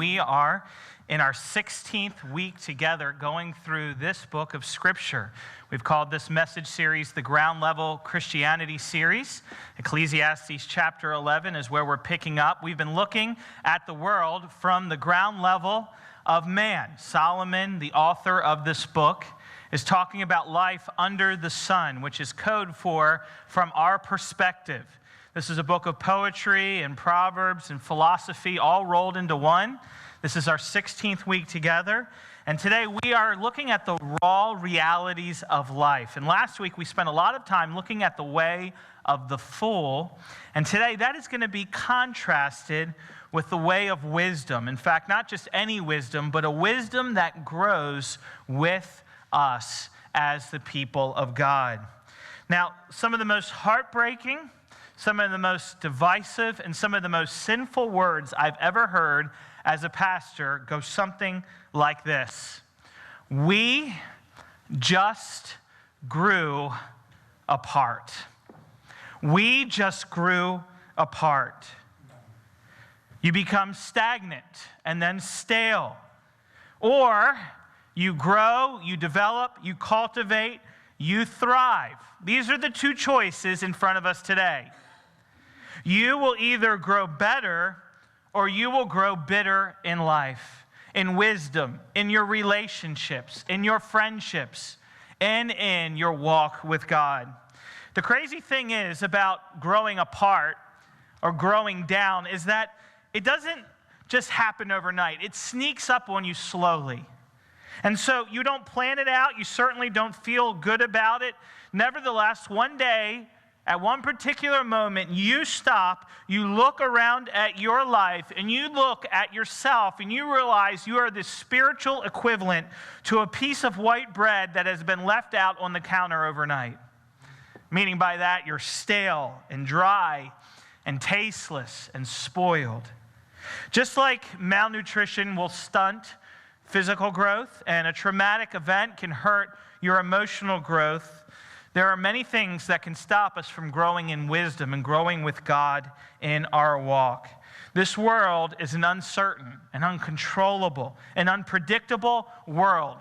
We are in our 16th week together going through this book of Scripture. We've called this message series the Ground Level Christianity series. Ecclesiastes chapter 11 is where we're picking up. We've been looking at the world from the ground level of man. Solomon, the author of this book, is talking about life under the sun, which is code for from our perspective. This is a book of poetry and proverbs and philosophy all rolled into one. This is our 16th week together. And today we are looking at the raw realities of life. And last week we spent a lot of time looking at the way of the fool. And today that is going to be contrasted with the way of wisdom. In fact, not just any wisdom, but a wisdom that grows with us as the people of God. Now, some of the most heartbreaking, some of the most divisive, and some of the most sinful words I've ever heard as a pastor go something like this: we just grew apart. We just grew apart. You become stagnant and then stale. Or you grow, you develop, you cultivate, you thrive. These are the two choices in front of us today. You will either grow better or you will grow bitter in life, in wisdom, in your relationships, in your friendships, and in your walk with God. The crazy thing is about growing apart or growing down is that it doesn't just happen overnight. It sneaks up on you slowly. And so you don't plan it out. You certainly don't feel good about it. Nevertheless, one day, at one particular moment, you stop, you look around at your life, and you look at yourself, and you realize you are the spiritual equivalent to a piece of white bread that has been left out on the counter overnight. Meaning by that, you're stale and dry and tasteless and spoiled. Just like malnutrition will stunt physical growth and a traumatic event can hurt your emotional growth, there are many things that can stop us from growing in wisdom and growing with God in our walk. This world is an uncertain and uncontrollable and unpredictable world.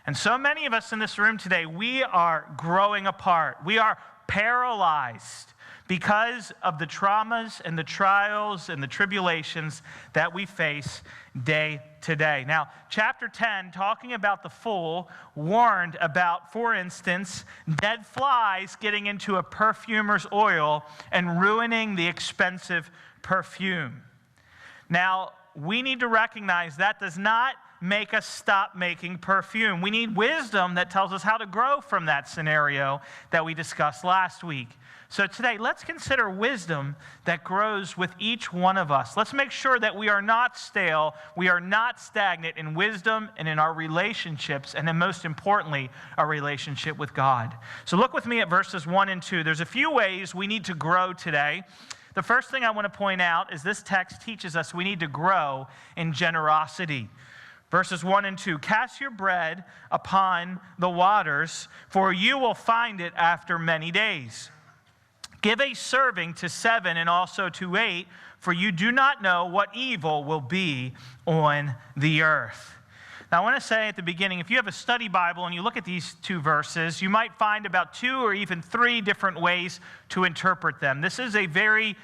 And so many of us in this room today, we are growing apart. We are paralyzed because of the traumas and the trials and the tribulations that we face day to day. Now, chapter 10, talking about the fool, warned about, for instance, dead flies getting into a perfumer's oil and ruining the expensive perfume. Now, we need to recognize that does not make us stop making perfume. We need wisdom that tells us how to grow from that scenario that we discussed last week. So today, let's consider wisdom that grows with each one of us. Let's make sure that we are not stale, we are not stagnant in wisdom and in our relationships, and then most importantly, our relationship with God. So look with me at verses 1 and 2. There's a few ways we need to grow today. The first thing I want to point out is this text teaches us we need to grow in generosity. Verses 1 and 2, cast your bread upon the waters, for you will find it after many days. Give a serving to 7 and also to 8, for you do not know what evil will be on the earth. Now, I want to say at the beginning, if you have a study Bible and you look at these two verses, you might find about 2 or even 3 different ways to interpret them. This is a very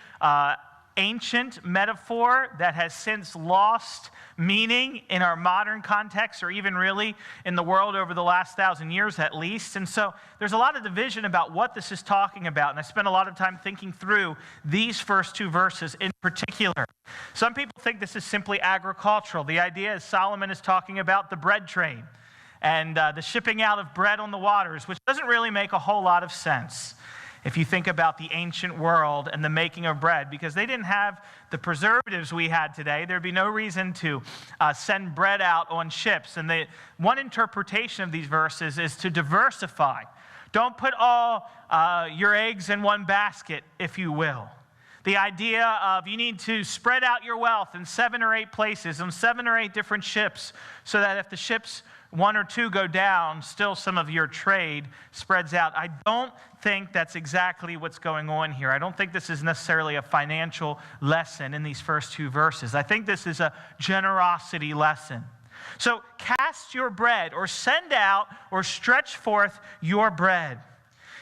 ancient metaphor that has since lost meaning in our modern context, or even really in the world over the last 1,000 years at least. And so there's a lot of division about what this is talking about. And I spent a lot of time thinking through these first 2 verses in particular. Some people think this is simply agricultural. The idea is Solomon is talking about the bread train and the shipping out of bread on the waters, which doesn't really make a whole lot of sense if you think about the ancient world and the making of bread, because they didn't have the preservatives we had today. There'd be no reason to send bread out on ships. And one interpretation of these verses is to diversify. Don't put all your eggs in one basket, if you will. The idea of you need to spread out your wealth in 7 or 8 places, on 7 or 8 different ships, so that if the ships one or two go down, still some of your trade spreads out. I don't think that's exactly what's going on here. I don't think this is necessarily a financial lesson in these first two verses. I think this is a generosity lesson. So cast your bread, or send out, or stretch forth your bread.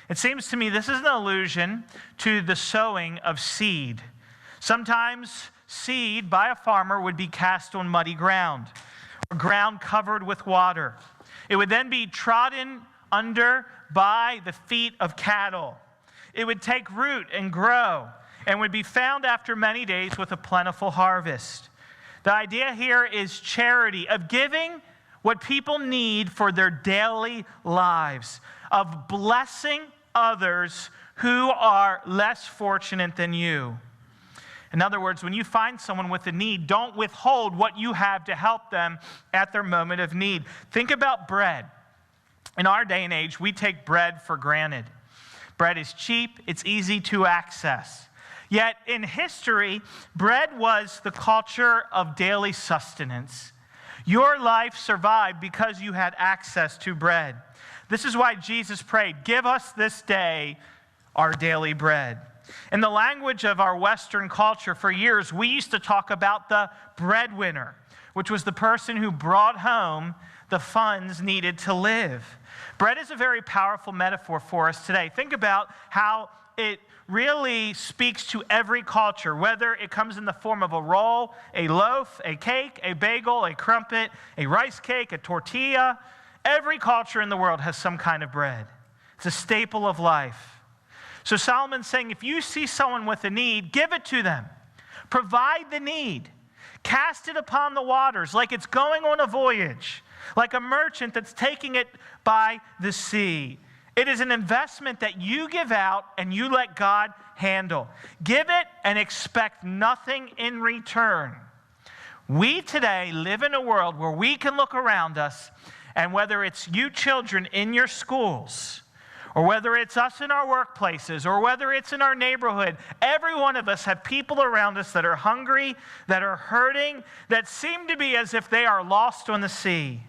It seems to me this is an allusion to the sowing of seed. Sometimes seed by a farmer would be cast on muddy ground, or ground covered with water. It would then be trodden under by the feet of cattle. It would take root and grow, and would be found after many days with a plentiful harvest. The idea here is charity, of giving what people need for their daily lives, of blessing others who are less fortunate than you. In other words, when you find someone with a need, don't withhold what you have to help them at their moment of need. Think about bread. In our day and age, we take bread for granted. Bread is cheap, it's easy to access. Yet in history, bread was the culture of daily sustenance. Your life survived because you had access to bread. This is why Jesus prayed, "Give us this day our daily bread." In the language of our Western culture, for years, we used to talk about the breadwinner, which was the person who brought home the funds needed to live. Bread is a very powerful metaphor for us today. Think about how it really speaks to every culture, whether it comes in the form of a roll, a loaf, a cake, a bagel, a crumpet, a rice cake, a tortilla. Every culture in the world has some kind of bread. It's a staple of life. So Solomon's saying, if you see someone with a need, give it to them. Provide the need. Cast it upon the waters like it's going on a voyage, like a merchant that's taking it by the sea. It is an investment that you give out and you let God handle. Give it and expect nothing in return. We today live in a world where we can look around us, and whether it's you children in your schools, or whether it's us in our workplaces, or whether it's in our neighborhood, every one of us have people around us that are hungry, that are hurting, that seem to be as if they are lost on the sea.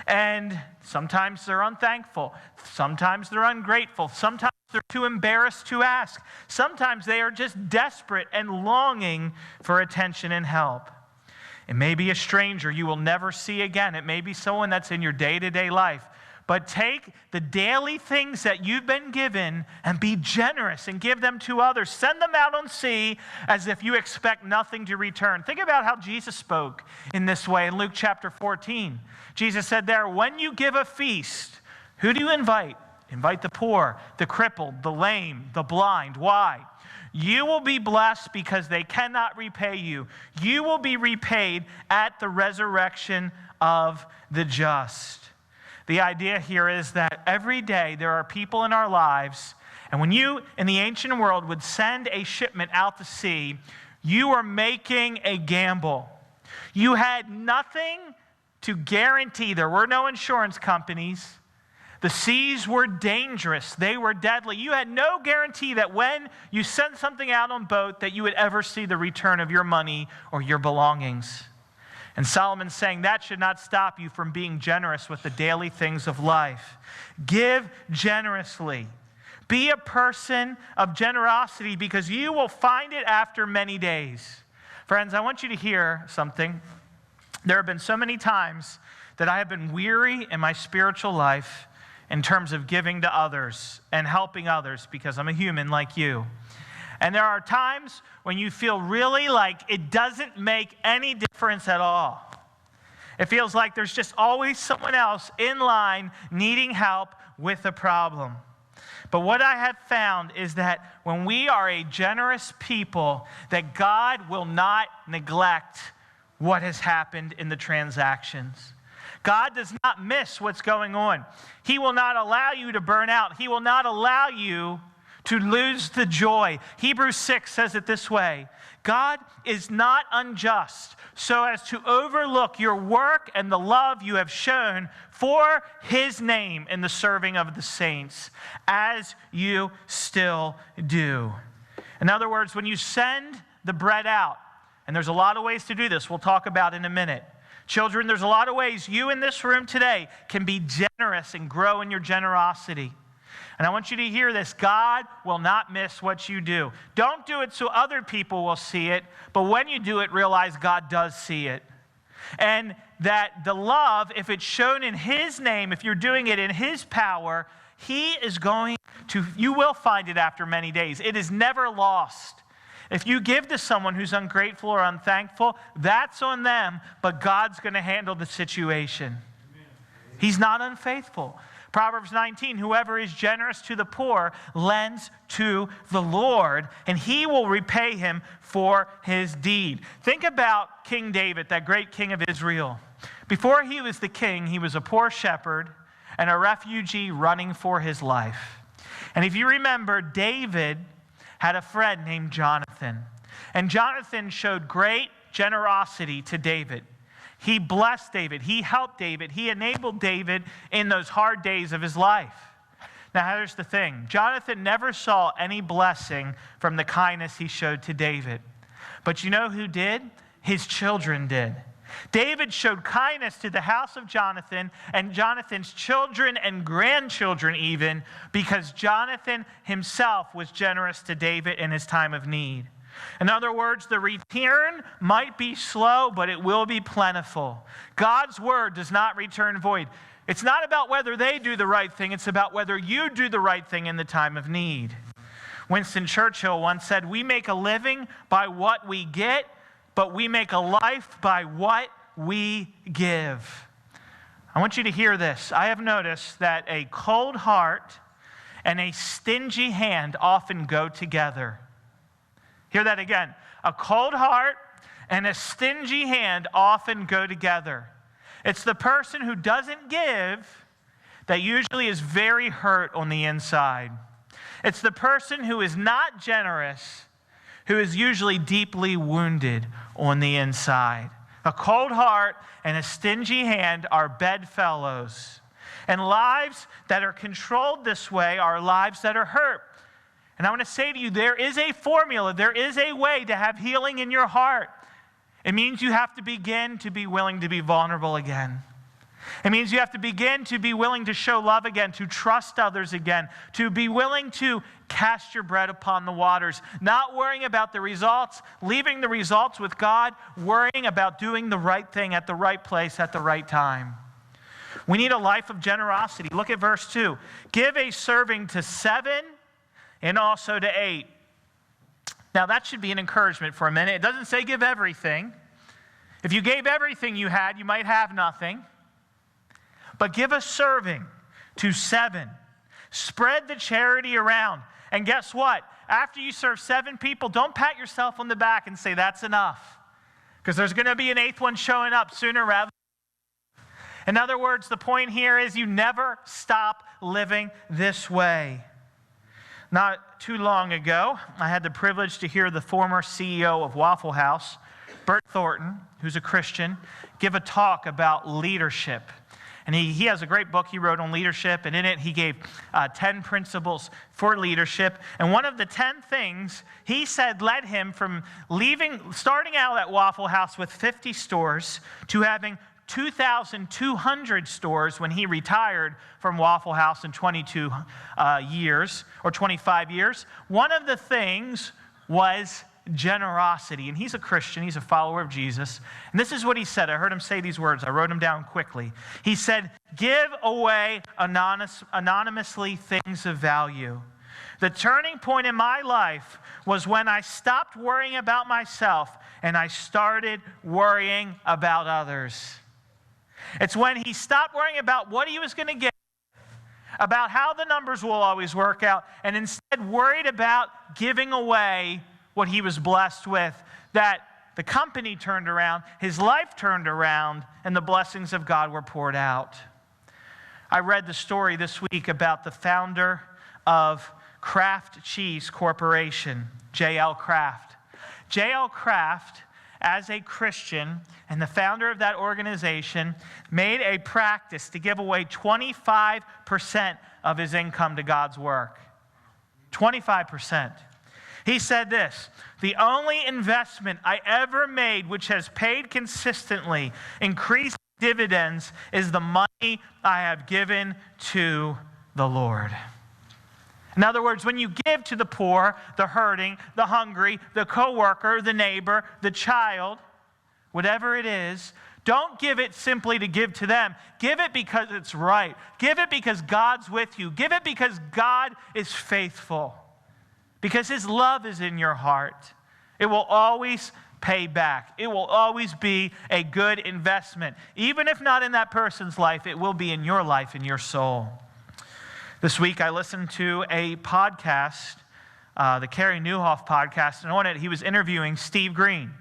And sometimes they're unthankful. Sometimes they're ungrateful. Sometimes they're too embarrassed to ask. Sometimes they are just desperate and longing for attention and help. It may be a stranger you will never see again. It may be someone that's in your day-to-day life. But take the daily things that you've been given and be generous and give them to others. Send them out on sea as if you expect nothing to return. Think about how Jesus spoke in this way in Luke chapter 14. Jesus said there, when you give a feast, who do you invite? Invite the poor, the crippled, the lame, the blind. Why? You will be blessed because they cannot repay you. You will be repaid at the resurrection of the just. The idea here is that every day there are people in our lives, and when you, in the ancient world, would send a shipment out to sea, you are making a gamble. You had nothing to guarantee. There were no insurance companies. The seas were dangerous. They were deadly. You had no guarantee that when you sent something out on boat that you would ever see the return of your money or your belongings. And Solomon's saying that should not stop you from being generous with the daily things of life. Give generously. Be a person of generosity because you will find it after many days. Friends, I want you to hear something. There have been so many times that I have been weary in my spiritual life in terms of giving to others and helping others because I'm a human like you. And there are times when you feel really like it doesn't make any difference at all. It feels like there's just always someone else in line needing help with a problem. But what I have found is that when we are a generous people, that God will not neglect what has happened in the transactions. God does not miss what's going on. He will not allow you to burn out. He will not allow you to lose the joy. Hebrews 6 says it this way: God is not unjust so as to overlook your work and the love you have shown for his name in the serving of the saints, as you still do. In other words, when you send the bread out, and there's a lot of ways to do this, we'll talk about in a minute. Children, there's a lot of ways you in this room today can be generous and grow in your generosity. And I want you to hear this. God will not miss what you do. Don't do it so other people will see it, but when you do it, realize God does see it. And that the love, if it's shown in His name, if you're doing it in His power, He is going to, you will find it after many days. It is never lost. If you give to someone who's ungrateful or unthankful, that's on them, but God's going to handle the situation. He's not unfaithful. Proverbs 19, whoever is generous to the poor lends to the Lord, and He will repay him for his deed. Think about King David, that great king of Israel. Before he was the king, he was a poor shepherd and a refugee running for his life. And if you remember, David had a friend named Jonathan. And Jonathan showed great generosity to David. He blessed David. He helped David. He enabled David in those hard days of his life. Now, here's the thing. Jonathan never saw any blessing from the kindness he showed to David. But you know who did? His children did. David showed kindness to the house of Jonathan and Jonathan's children and grandchildren even, because Jonathan himself was generous to David in his time of need. In other words, the return might be slow, but it will be plentiful. God's word does not return void. It's not about whether they do the right thing. It's about whether you do the right thing in the time of need. Winston Churchill once said, "We make a living by what we get, but we make a life by what we give." I want you to hear this. I have noticed that a cold heart and a stingy hand often go together. Hear that again. A cold heart and a stingy hand often go together. It's the person who doesn't give that usually is very hurt on the inside. It's the person who is not generous who is usually deeply wounded on the inside. A cold heart and a stingy hand are bedfellows. And lives that are controlled this way are lives that are hurt. And I want to say to you, there is a formula, there is a way to have healing in your heart. It means you have to begin to be willing to be vulnerable again. It means you have to begin to be willing to show love again, to trust others again, to be willing to cast your bread upon the waters, not worrying about the results, leaving the results with God, worrying about doing the right thing at the right place at the right time. We need a life of generosity. Look at verse 2. Give a serving to 7 and also to 8. Now that should be an encouragement for a minute. It doesn't say give everything. If you gave everything you had, you might have nothing. But give a serving to 7. Spread the charity around. And guess what? After you serve 7 people, don't pat yourself on the back and say that's enough. Because there's going to be an 8th one showing up sooner rather than later. In other words, the point here is you never stop living this way. Not too long ago, I had the privilege to hear the former CEO of Waffle House, Bert Thornton, who's a Christian, give a talk about leadership. And he has a great book he wrote on leadership, and in it he gave 10 principles for leadership. And one of the 10 things he said led him from starting out at Waffle House with 50 stores to having 2,200 stores when he retired from Waffle House in 22 years, or 25 years. One of the things was generosity. And he's a Christian. He's a follower of Jesus. And this is what he said. I heard him say these words. I wrote them down quickly. He said, "Give away anonymously things of value. The turning point in my life was when I stopped worrying about myself and I started worrying about others." It's when he stopped worrying about what he was going to get, about how the numbers will always work out, and instead worried about giving away what he was blessed with, that the company turned around, his life turned around, and the blessings of God were poured out. I read the story this week about the founder of Kraft Cheese Corporation, J.L. Kraft. J.L. Kraft, as a Christian and the founder of that organization, made a practice to give away 25% of his income to God's work. 25%. He said this, "The only investment I ever made which has paid consistently increased dividends is the money I have given to the Lord." In other words, when you give to the poor, the hurting, the hungry, the coworker, the neighbor, the child, whatever it is, don't give it simply to give to them. Give it because it's right. Give it because God's with you. Give it because God is faithful. Because His love is in your heart. It will always pay back. It will always be a good investment. Even if not in that person's life, it will be in your life, in your soul. This week I listened to a podcast, the Carey Nieuwhof podcast, and on it he was interviewing Steve Green.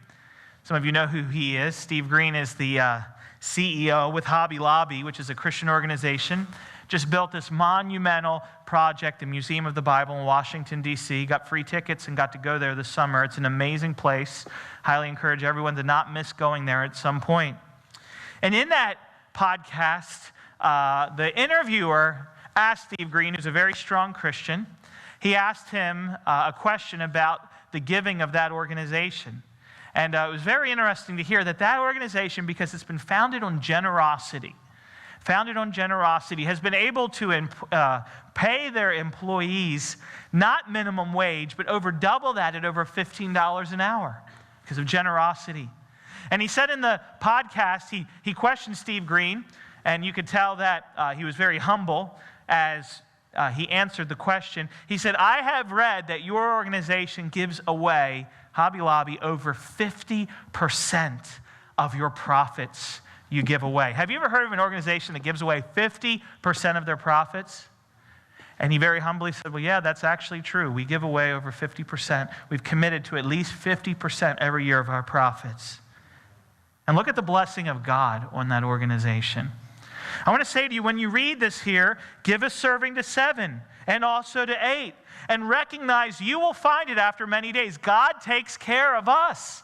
Some of you know who he is. Steve Green is the CEO with Hobby Lobby, which is a Christian organization. Just built this monumental project, the Museum of the Bible in Washington, D.C. Got free tickets and got to go there this summer. It's an amazing place. Highly encourage everyone to not miss going there at some point. And in that podcast, the interviewer asked Steve Green, who's a very strong Christian, he asked him a question about the giving of that organization. And it was very interesting to hear that that organization, because it's been founded on generosity, has been able to pay their employees not minimum wage, but over double that at over $15 an hour because of generosity. And he said in the podcast, he questioned Steve Green, and you could tell that he was very humble as he answered the question. He said, "I have read that your organization gives away, Hobby Lobby, over 50% of your profits you give away." Have you ever heard of an organization that gives away 50% of their profits? And he very humbly said, "Well, yeah, that's actually true. We give away over 50%. We've committed to at least 50% every year of our profits." And look at the blessing of God on that organization. I want to say to you, when you read this here, give a serving to 7 and also to 8. And recognize you will find it after many days. God takes care of us.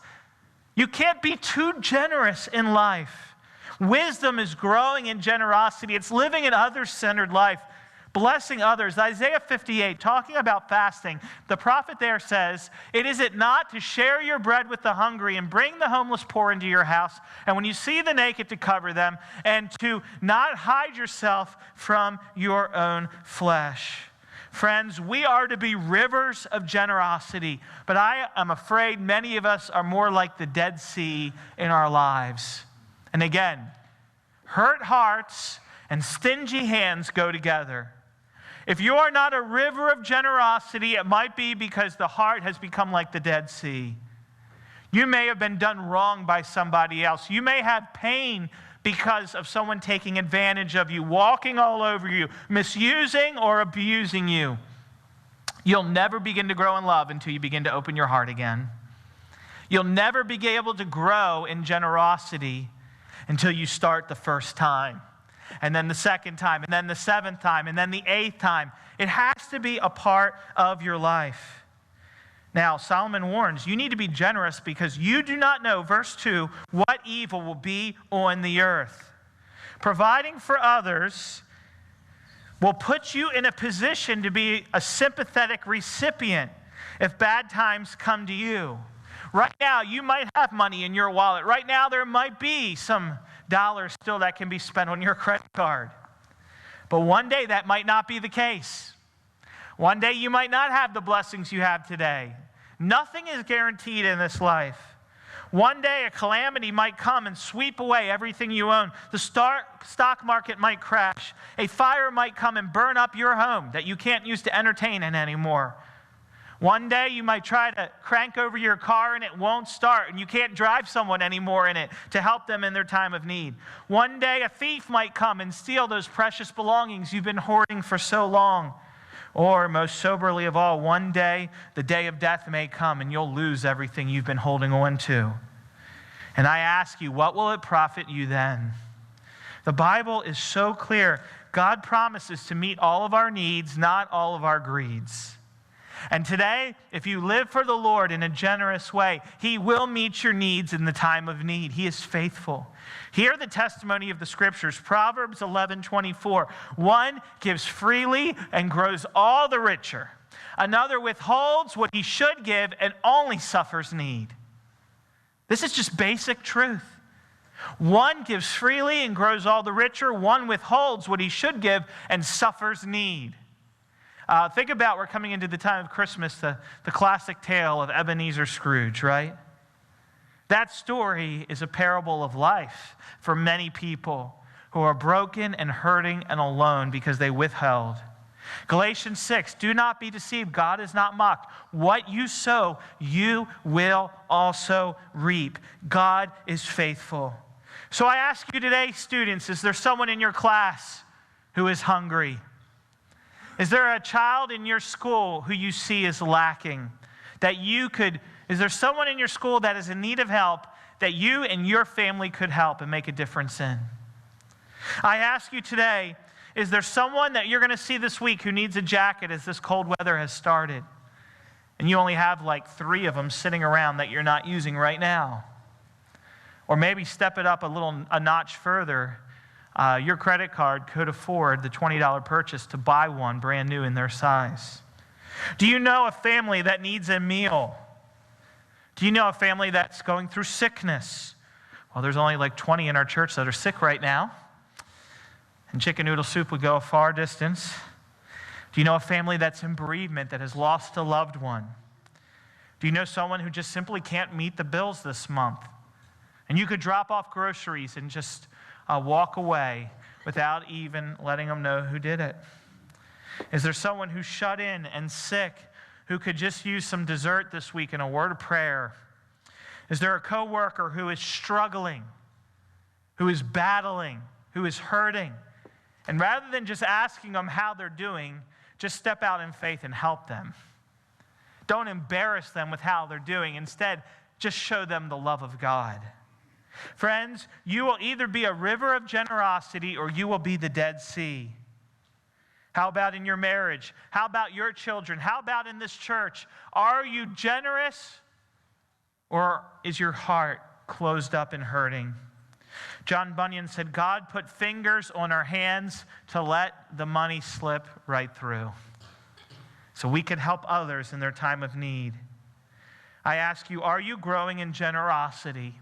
You can't be too generous in life. Wisdom is growing in generosity. It's living an other-centered life, blessing others. Isaiah 58, talking about fasting, the prophet there says, is it not to share your bread with the hungry and bring the homeless poor into your house, and when you see the naked to cover them, and to not hide yourself from your own flesh?" Friends, we are to be rivers of generosity, but I am afraid many of us are more like the Dead Sea in our lives. And again, hurt hearts and stingy hands go together. If you are not a river of generosity, it might be because the heart has become like the Dead Sea. You may have been done wrong by somebody else. You may have pain because of someone taking advantage of you, walking all over you, misusing or abusing you. You'll never begin to grow in love until you begin to open your heart again. You'll never be able to grow in generosity until you start the first time, and then the second time, and then the 7th time, and then the 8th time. It has to be a part of your life. Now, Solomon warns, you need to be generous because you do not know, verse 2, what evil will be on the earth. Providing for others will put you in a position to be a sympathetic recipient if bad times come to you. Right now, you might have money in your wallet. Right now, there might be some dollars still that can be spent on your credit card. But one day, that might not be the case. One day, you might not have the blessings you have today. Nothing is guaranteed in this life. One day, a calamity might come and sweep away everything you own. The stock market might crash. A fire might come and burn up your home that you can't use to entertain in anymore. One day, you might try to crank over your car and it won't start, and you can't drive someone anymore in it to help them in their time of need. One day, a thief might come and steal those precious belongings you've been hoarding for so long. Or, most soberly of all, one day, the day of death may come and you'll lose everything you've been holding on to. And I ask you, what will it profit you then? The Bible is so clear. God promises to meet all of our needs, not all of our greeds. And today, if you live for the Lord in a generous way, He will meet your needs in the time of need. He is faithful. Hear the testimony of the Scriptures. Proverbs 11:24. One gives freely and grows all the richer. Another withholds what he should give and only suffers need. This is just basic truth. One gives freely and grows all the richer. One withholds what he should give and suffers need. Think about, we're coming into the time of Christmas, the classic tale of Ebenezer Scrooge, right? That story is a parable of life for many people who are broken and hurting and alone because they withheld. Galatians 6, do not be deceived. God is not mocked. What you sow, you will also reap. God is faithful. So I ask you today, students, is there someone in your class who is hungry? Is there a child in your school who you see is lacking? Is there someone in your school that is in need of help that you and your family could help and make a difference in? I ask you today, is there someone that you're going to see this week who needs a jacket as this cold weather has started? And you only have like 3 of them sitting around that you're not using right now. Or maybe step it up a notch further. Your credit card could afford the $20 purchase to buy one brand new in their size. Do you know a family that needs a meal? Do you know a family that's going through sickness? Well, there's only like 20 in our church that are sick right now. And chicken noodle soup would go a far distance. Do you know a family that's in bereavement, that has lost a loved one? Do you know someone who just simply can't meet the bills this month? And you could drop off groceries and just walk away without even letting them know who did it. Is there someone who's shut in and sick who could just use some dessert this week and a word of prayer? Is there a coworker who is struggling, who is battling, who is hurting? And rather than just asking them how they're doing, just step out in faith and help them. Don't embarrass them with how they're doing. Instead, just show them the love of God. Friends, you will either be a river of generosity or you will be the Dead Sea. How about in your marriage? How about your children? How about in this church? Are you generous or is your heart closed up and hurting? John Bunyan said, God put fingers on our hands to let the money slip right through, so we could help others in their time of need. I ask you, are you growing in generosity?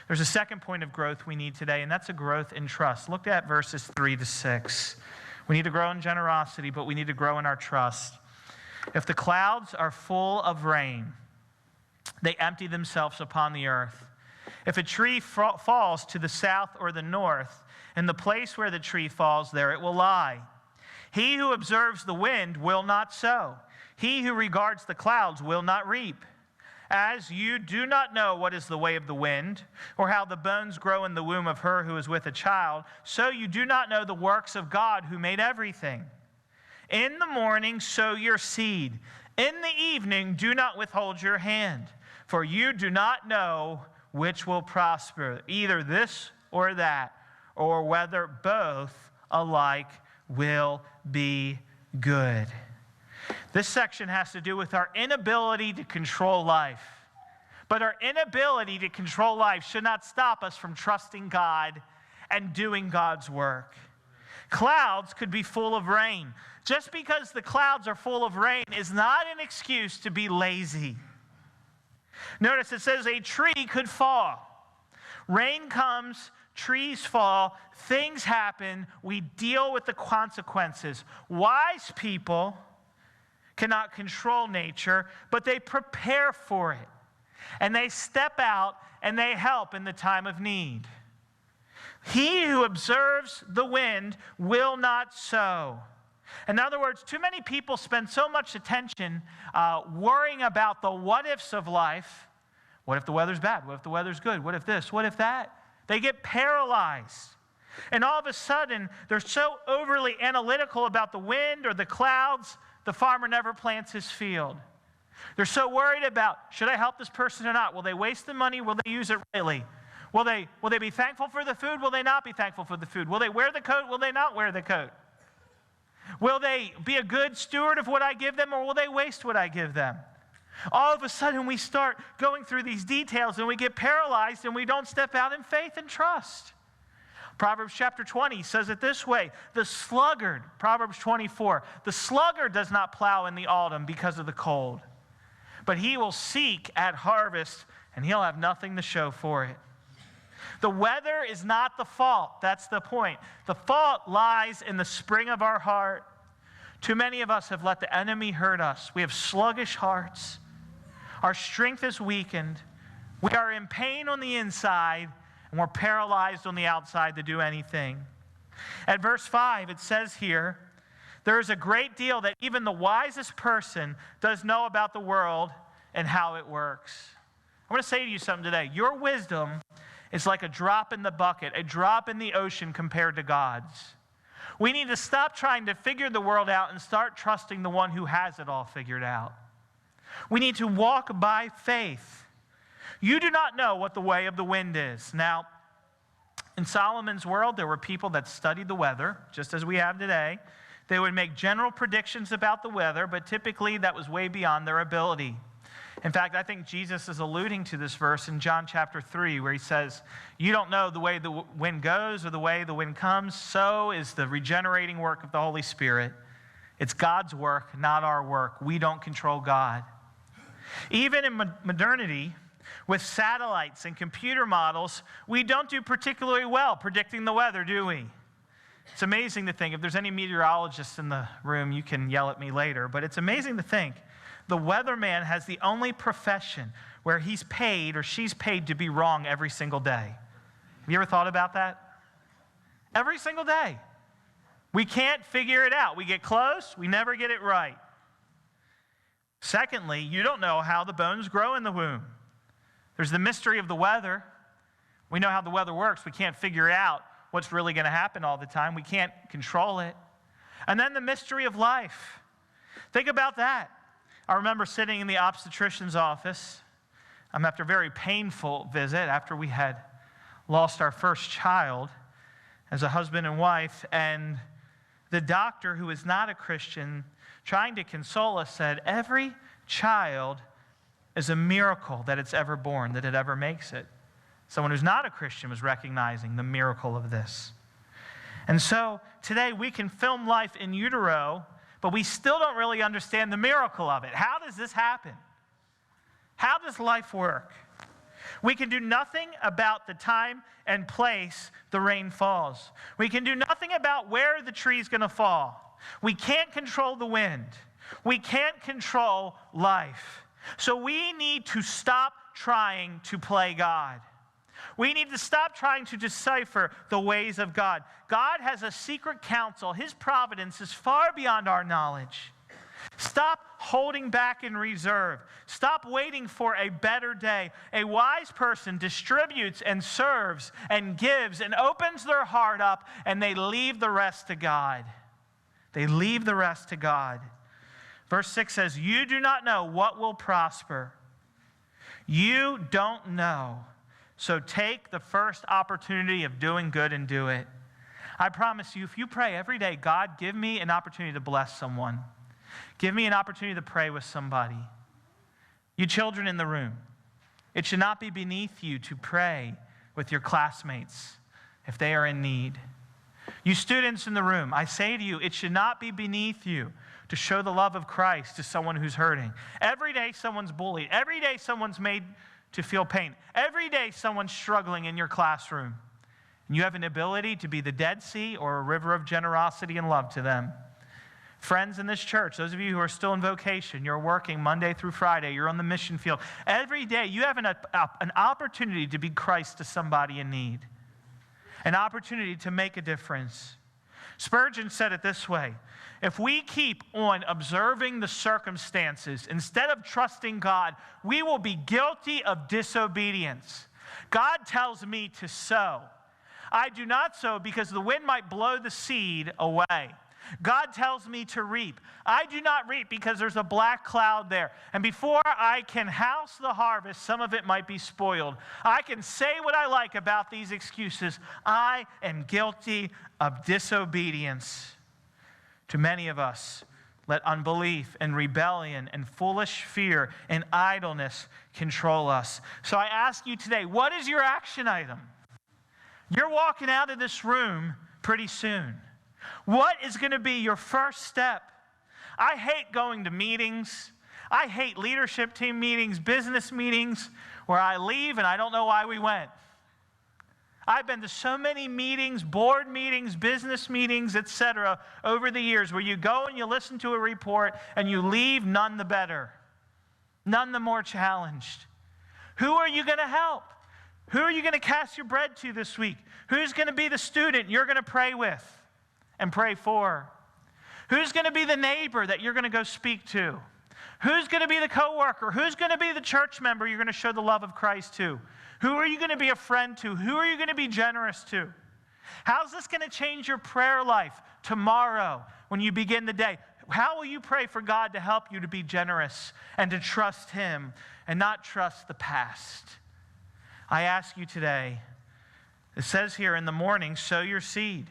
There's a second point of growth we need today, and that's a growth in trust. Look at verses 3-6. We need to grow in generosity, but we need to grow in our trust. If the clouds are full of rain, they empty themselves upon the earth. If a tree falls to the south or the north, in the place where the tree falls, there it will lie. He who observes the wind will not sow. He who regards the clouds will not reap. As you do not know what is the way of the wind, or how the bones grow in the womb of her who is with a child, so you do not know the works of God who made everything. In the morning sow your seed. In the evening do not withhold your hand, for you do not know which will prosper, either this or that, or whether both alike will be good. This section has to do with our inability to control life. But our inability to control life should not stop us from trusting God and doing God's work. Clouds could be full of rain. Just because the clouds are full of rain is not an excuse to be lazy. Notice it says a tree could fall. Rain comes, trees fall, things happen, we deal with the consequences. Wise people cannot control nature, but they prepare for it. And they step out and they help in the time of need. He who observes the wind will not sow. In other words, too many people spend so much attention worrying about the what-ifs of life. What if the weather's bad? What if the weather's good? What if this? What if that? They get paralyzed. And all of a sudden, they're so overly analytical about the wind or the clouds, the farmer never plants his field. They're so worried about, should I help this person or not? Will they waste the money? Will they use it rightly? Will they be thankful for the food? Will they not be thankful for the food? Will they wear the coat? Will they not wear the coat? Will they be a good steward of what I give them, or will they waste what I give them? All of a sudden, we start going through these details, and we get paralyzed, and we don't step out in faith and trust. Proverbs chapter 20 says it this way, the sluggard, Proverbs 24, the sluggard does not plow in the autumn because of the cold, but he will seek at harvest, and he'll have nothing to show for it. The weather is not the fault. That's the point. The fault lies in the spring of our heart. Too many of us have let the enemy hurt us. We have sluggish hearts. Our strength is weakened. We are in pain on the inside, and we're paralyzed on the outside to do anything. At verse 5, it says here, there is a great deal that even the wisest person does know about the world and how it works. I want to say to you something today. Your wisdom is like a drop in the bucket, a drop in the ocean compared to God's. We need to stop trying to figure the world out and start trusting the one who has it all figured out. We need to walk by faith. You do not know what the way of the wind is. Now, in Solomon's world, there were people that studied the weather, just as we have today. They would make general predictions about the weather, but typically that was way beyond their ability. In fact, I think Jesus is alluding to this verse in John chapter 3, where he says, you don't know the way the wind goes or the way the wind comes. So is the regenerating work of the Holy Spirit. It's God's work, not our work. We don't control God. Even in modernity, with satellites and computer models, we don't do particularly well predicting the weather, do we? It's amazing to think, if there's any meteorologists in the room, you can yell at me later, but it's amazing to think the weatherman has the only profession where he's paid or she's paid to be wrong every single day. Have you ever thought about that? Every single day. We can't figure it out. We get close, we never get it right. Secondly, you don't know how the bones grow in the womb. There's the mystery of the weather. We know how the weather works. We can't figure out what's really going to happen all the time. We can't control it. And then the mystery of life. Think about that. I remember sitting in the obstetrician's office after a very painful visit, after we had lost our first child as a husband and wife, and the doctor, who is not a Christian, trying to console us, said, every child is a miracle that it's ever born, that it ever makes it. Someone who's not a Christian was recognizing the miracle of this. And so today we can film life in utero, but we still don't really understand the miracle of it. How does this happen? How does life work? We can do nothing about the time and place the rain falls. We can do nothing about where the tree's going to fall. We can't control the wind. We can't control life. So we need to stop trying to play God. We need to stop trying to decipher the ways of God. God has a secret counsel. His providence is far beyond our knowledge. Stop holding back in reserve. Stop waiting for a better day. A wise person distributes and serves and gives and opens their heart up, and they leave the rest to God. They leave the rest to God. Verse 6 says, you do not know what will prosper. You don't know. So take the first opportunity of doing good and do it. I promise you, if you pray every day, God, give me an opportunity to bless someone. Give me an opportunity to pray with somebody. You children in the room, it should not be beneath you to pray with your classmates if they are in need. You students in the room, I say to you, it should not be beneath you to show the love of Christ to someone who's hurting. Every day someone's bullied. Every day someone's made to feel pain. Every day someone's struggling in your classroom. And you have an ability to be the Dead Sea or a river of generosity and love to them. Friends in this church, those of you who are still in vocation, you're working Monday through Friday, you're on the mission field. Every day you have an opportunity to be Christ to somebody in need. An opportunity to make a difference. Spurgeon said it this way: if we keep on observing the circumstances instead of trusting God, we will be guilty of disobedience. God tells me to sow. I do not sow because the wind might blow the seed away. God tells me to reap. I do not reap because there's a black cloud there. And before I can house the harvest, some of it might be spoiled. I can say what I like about these excuses. I am guilty of disobedience. To many of us, let unbelief and rebellion and foolish fear and idleness control us. So I ask you today, what is your action item? You're walking out of this room pretty soon. What is going to be your first step? I hate going to meetings. I hate leadership team meetings, business meetings, where I leave and I don't know why we went. I've been to so many meetings, board meetings, business meetings, etc., over the years where you go and you listen to a report and you leave none the better, none the more challenged. Who are you going to help? Who are you going to cast your bread to this week? Who's going to be the student you're going to pray with and pray for? Who's going to be the neighbor that you're going to go speak to? Who's going to be the coworker? Who's going to be the church member you're going to show the love of Christ to? Who are you going to be a friend to? Who are you going to be generous to? How's this going to change your prayer life tomorrow when you begin the day? How will you pray for God to help you to be generous and to trust Him and not trust the past? I ask you today, it says here, in the morning, sow your seed.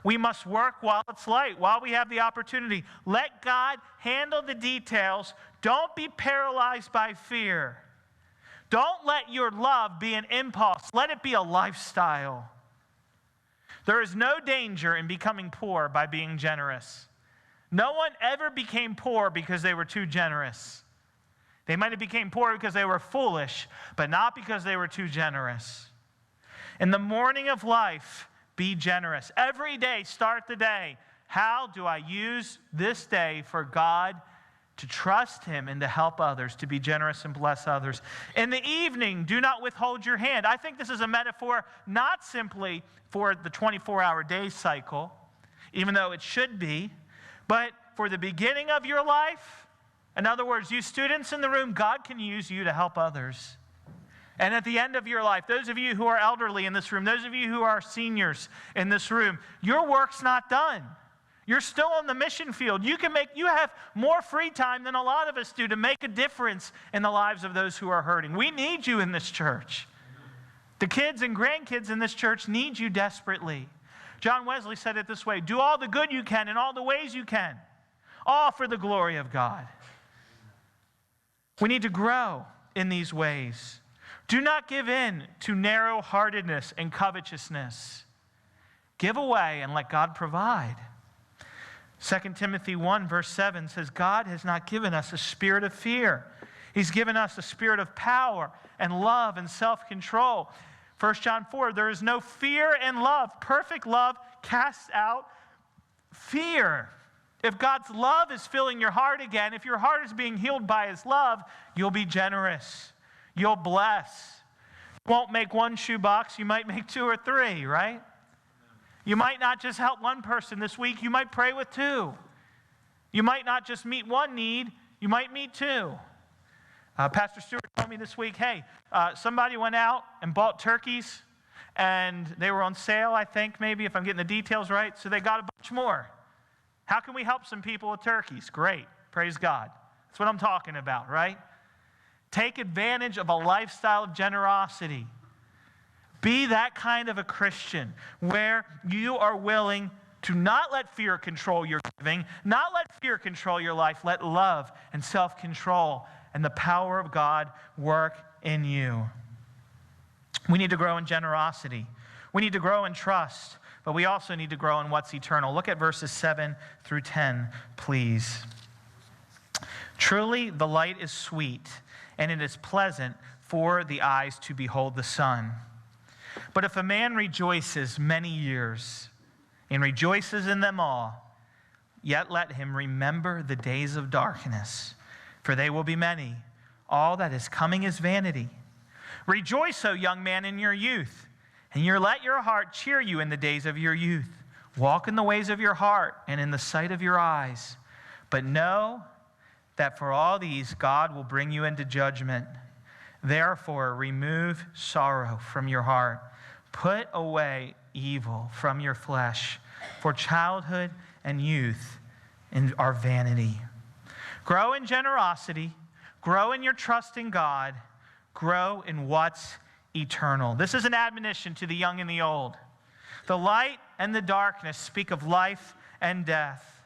We must work while it's light, while we have the opportunity. Let God handle the details. Don't be paralyzed by fear. Don't let your love be an impulse. Let it be a lifestyle. There is no danger in becoming poor by being generous. No one ever became poor because they were too generous. They might have became poor because they were foolish, but not because they were too generous. In the morning of life, be generous. Every day, start the day. How do I use this day for God to trust Him and to help others, to be generous and bless others? In the evening, do not withhold your hand. I think this is a metaphor not simply for the 24-hour day cycle, even though it should be, but for the beginning of your life. In other words, you students in the room, God can use you to help others. And at the end of your life, those of you who are elderly in this room, those of you who are seniors in this room, your work's not done. You're still on the mission field. You have more free time than a lot of us do to make a difference in the lives of those who are hurting. We need you in this church. The kids and grandkids in this church need you desperately. John Wesley said it this way: do all the good you can in all the ways you can, all for the glory of God. We need to grow in these ways. Do not give in to narrow-heartedness and covetousness. Give away and let God provide. 2 Timothy 1 verse 7 says, God has not given us a spirit of fear. He's given us a spirit of power and love and self-control. 1 John 4, there is no fear in love. Perfect love casts out fear. If God's love is filling your heart again, if your heart is being healed by His love, you'll be generous. You'll bless. You won't make one shoebox, you might make 2 or 3, right? You might not just help one person this week, you might pray with 2. You might not just meet one need, you might meet 2. Pastor Stewart told me this week, hey, somebody went out and bought turkeys, and they were on sale, I think, maybe, if I'm getting the details right, so they got a bunch more. How can we help some people with turkeys? Great. Praise God. That's what I'm talking about, right? Take advantage of a lifestyle of generosity. Be that kind of a Christian where you are willing to not let fear control your giving, not let fear control your life. Let love and self-control and the power of God work in you. We need to grow in generosity. We need to grow in trust, but we also need to grow in what's eternal. Look at verses 7 through 10, please. Truly, the light is sweet, and it is pleasant for the eyes to behold the sun. But if a man rejoices many years, and rejoices in them all, yet let him remember the days of darkness, for they will be many. All that is coming is vanity. Rejoice, O young man, in your youth, and let your heart cheer you in the days of your youth. Walk in the ways of your heart and in the sight of your eyes. But know that for all these God will bring you into judgment. Therefore, remove sorrow from your heart. Put away evil from your flesh, for childhood and youth are vanity. Grow in generosity. Grow in your trust in God. Grow in what's eternal. This is an admonition to the young and the old. The light and the darkness speak of life and death.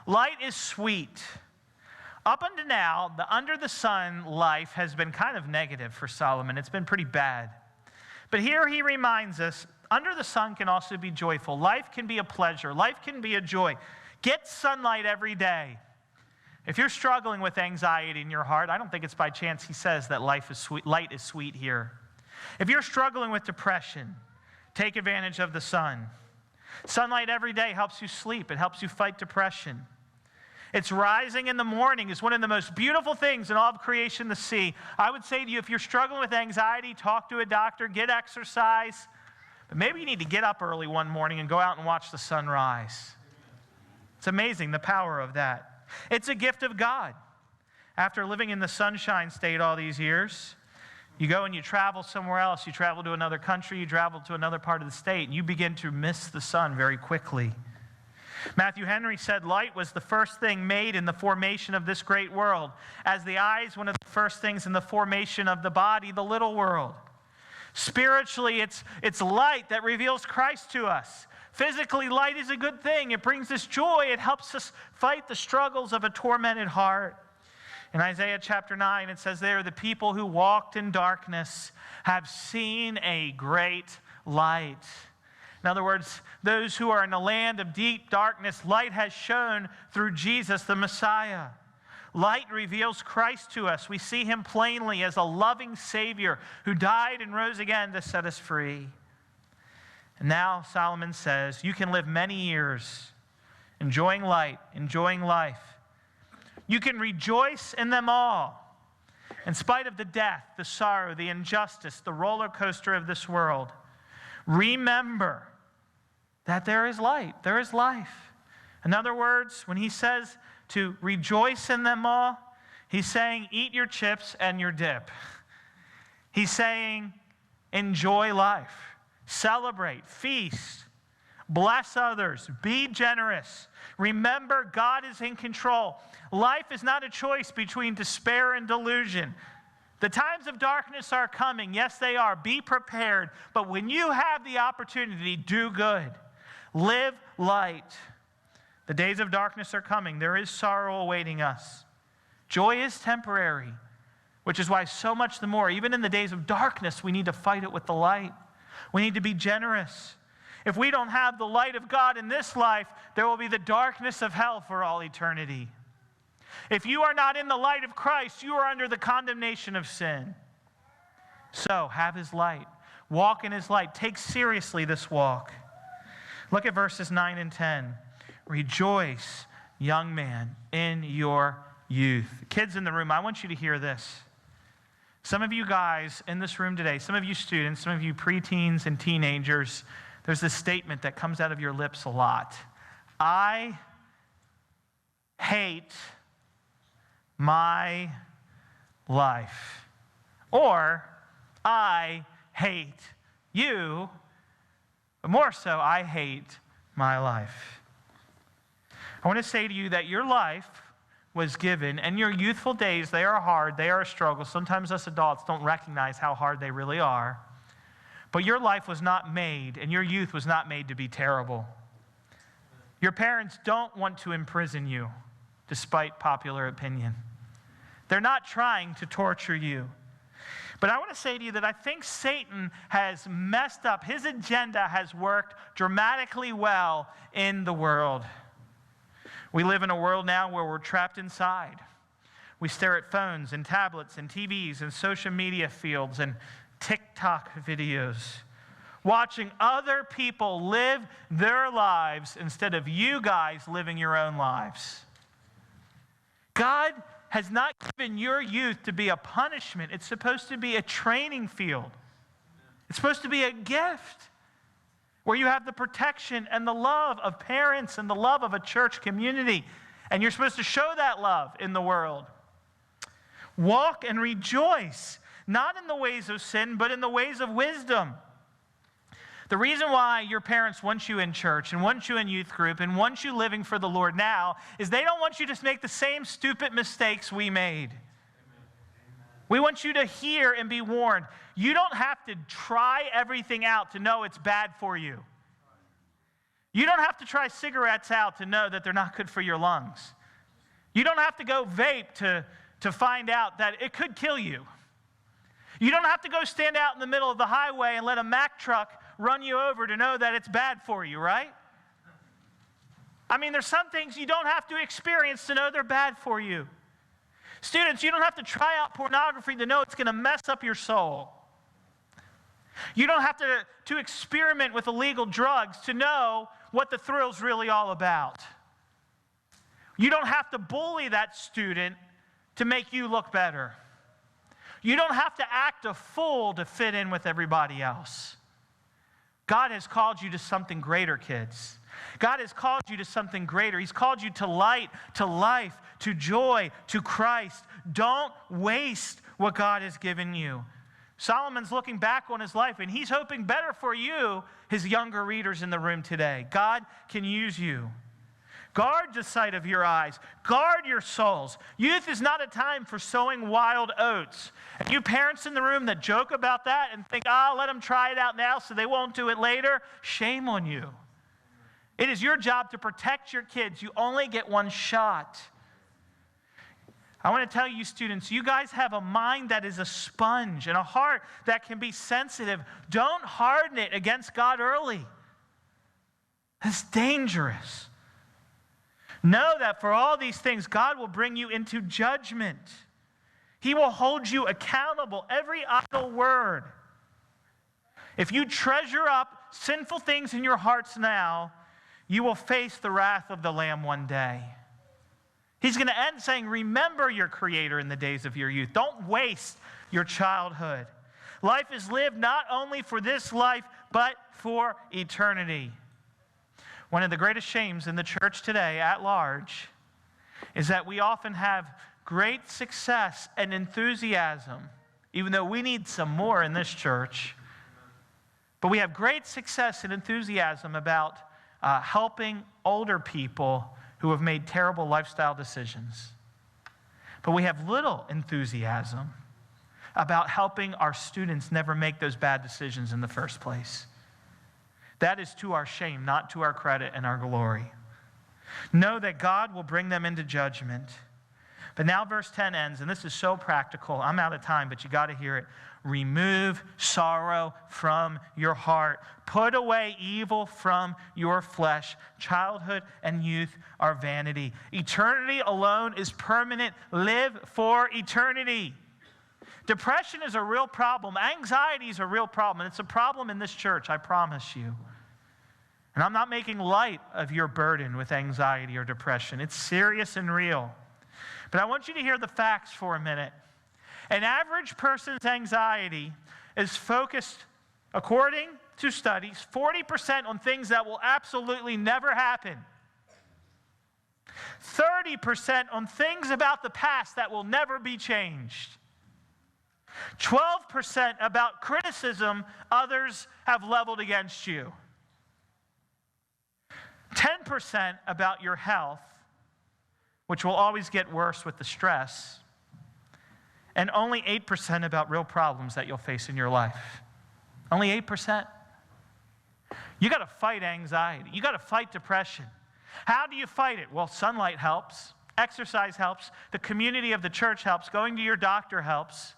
Light is sweet. Up until now, the under the sun life has been kind of negative for Solomon. It's been pretty bad. But here he reminds us, under the sun can also be joyful. Life can be a pleasure. Life can be a joy. Get sunlight every day. If you're struggling with anxiety in your heart, I don't think it's by chance he says that life is sweet, light is sweet here. If you're struggling with depression, take advantage of the sun. Sunlight every day helps you sleep. It helps you fight depression. It's rising in the morning is one of the most beautiful things in all of creation to see. I would say to you, if you're struggling with anxiety, talk to a doctor, get exercise. But maybe you need to get up early one morning and go out and watch the sun rise. It's amazing the power of that. It's a gift of God. After living in the Sunshine State all these years, you go and you travel somewhere else. You travel to another country. You travel to another part of the state, and you begin to miss the sun very quickly. Matthew Henry said light was the first thing made in the formation of this great world, as the eye is one of the first things in the formation of the body, the little world. Spiritually, it's light that reveals Christ to us. Physically, light is a good thing. It brings us joy. It helps us fight the struggles of a tormented heart. In Isaiah chapter 9, it says there, the people who walked in darkness have seen a great light. In other words, those who are in a land of deep darkness, light has shone through Jesus, the Messiah. Light reveals Christ to us. We see him plainly as a loving Savior who died and rose again to set us free. And now Solomon says, you can live many years enjoying light, enjoying life. You can rejoice in them all. In spite of the death, the sorrow, the injustice, the roller coaster of this world, remember that there is light, there is life. In other words, when he says to rejoice in them all, he's saying eat your chips and your dip. He's saying enjoy life, celebrate, feast, bless others, be generous. Remember, God is in control. Life is not a choice between despair and delusion. The times of darkness are coming. Yes, they are. Be prepared. But when you have the opportunity, do good. Live light. The days of darkness are coming. There is sorrow awaiting us. Joy is temporary, which is why so much the more, even in the days of darkness, we need to fight it with the light. We need to be generous. If we don't have the light of God in this life, there will be the darkness of hell for all eternity. If you are not in the light of Christ, you are under the condemnation of sin. So, have his light. Walk in his light. Take seriously this walk. Look at verses 9 and 10. Rejoice, young man, in your youth. Kids in the room, I want you to hear this. Some of you guys in this room today, some of you students, some of you preteens and teenagers, there's this statement that comes out of your lips a lot. I hate my life. Or, I hate you, but more so, I hate my life. I want to say to you that your life was given, and your youthful days, they are hard, they are a struggle. Sometimes us adults don't recognize how hard they really are. But your life was not made, and your youth was not made to be terrible. Your parents don't want to imprison you, despite popular opinion. They're not trying to torture you. But I want to say to you that I think Satan has messed up. His agenda has worked dramatically well in the world. We live in a world now where we're trapped inside. We stare at phones and tablets and TVs and social media fields and TikTok videos, watching other people live their lives instead of you guys living your own lives. God has not given your youth to be a punishment. It's supposed to be a training field. It's supposed to be a gift where you have the protection and the love of parents and the love of a church community. And you're supposed to show that love in the world. Walk and rejoice, not in the ways of sin, but in the ways of wisdom. The reason why your parents want you in church and want you in youth group and want you living for the Lord now is they don't want you to make the same stupid mistakes we made. We want you to hear and be warned. You don't have to try everything out to know it's bad for you. You don't have to try cigarettes out to know that they're not good for your lungs. You don't have to go vape to find out that it could kill you. You don't have to go stand out in the middle of the highway and let a Mack truck run you over to know that it's bad for you, right? I mean, there's some things you don't have to experience to know they're bad for you. Students, you don't have to try out pornography to know it's going to mess up your soul. You don't have to experiment with illegal drugs to know what the thrill's really all about. You don't have to bully that student to make you look better. You don't have to act a fool to fit in with everybody else. God has called you to something greater, kids. God has called you to something greater. He's called you to light, to life, to joy, to Christ. Don't waste what God has given you. Solomon's looking back on his life, and he's hoping better for you, his younger readers in the room today. God can use you. Guard the sight of your eyes. Guard your souls. Youth is not a time for sowing wild oats. And you parents in the room that joke about that and think, let them try it out now so they won't do it later, shame on you. It is your job to protect your kids. You only get one shot. I want to tell you, students, you guys have a mind that is a sponge and a heart that can be sensitive. Don't harden it against God early. It's dangerous. Know that for all these things, God will bring you into judgment. He will hold you accountable, every idle word. If you treasure up sinful things in your hearts now, you will face the wrath of the Lamb one day. He's going to end saying, remember your Creator in the days of your youth. Don't waste your childhood. Life is lived not only for this life, but for eternity. One of the greatest shames in the church today at large is that we often have great success and enthusiasm, even though we need some more in this church. But we have great success and enthusiasm about helping older people who have made terrible lifestyle decisions. But we have little enthusiasm about helping our students never make those bad decisions in the first place. That is to our shame, not to our credit and our glory. Know that God will bring them into judgment. But now verse 10 ends, and this is so practical. I'm out of time, but you got to hear it. Remove sorrow from your heart. Put away evil from your flesh. Childhood and youth are vanity. Eternity alone is permanent. Live for eternity. Depression is a real problem. Anxiety is a real problem, and it's a problem in this church, I promise you. And I'm not making light of your burden with anxiety or depression. It's serious and real. But I want you to hear the facts for a minute. An average person's anxiety is focused, according to studies, 40% on things that will absolutely never happen. 30% on things about the past that will never be changed. 12% about criticism others have leveled against you. 10% about your health, which will always get worse with the stress. And only 8% about real problems that you'll face in your life. Only 8%. You got to fight anxiety. You got to fight depression. How do you fight it? Well, sunlight helps. Exercise helps. The community of the church helps. Going to your doctor helps.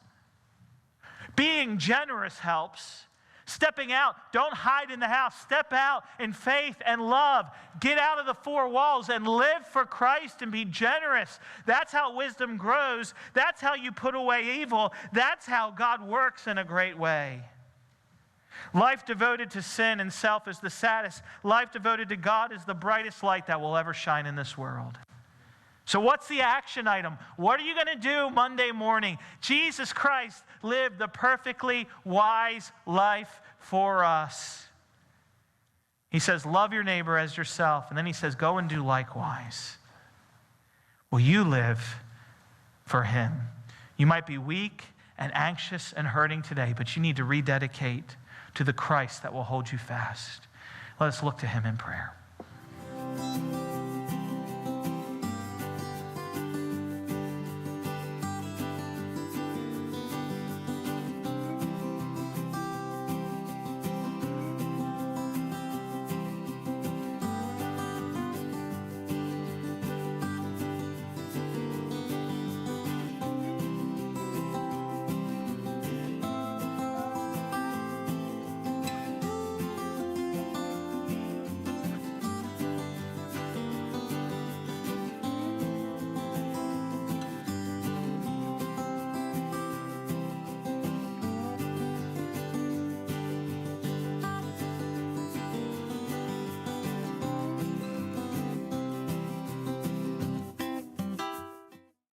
Being generous helps. Stepping out. Don't hide in the house. Step out in faith and love. Get out of the four walls and live for Christ and be generous. That's how wisdom grows. That's how you put away evil. That's how God works in a great way. Life devoted to sin and self is the saddest. Life devoted to God is the brightest light that will ever shine in this world. So what's the action item? What are you going to do Monday morning? Jesus Christ lived the perfectly wise life for us. He says, love your neighbor as yourself. And then he says, go and do likewise. Will you live for him? You might be weak and anxious and hurting today, but you need to rededicate to the Christ that will hold you fast. Let us look to him in prayer.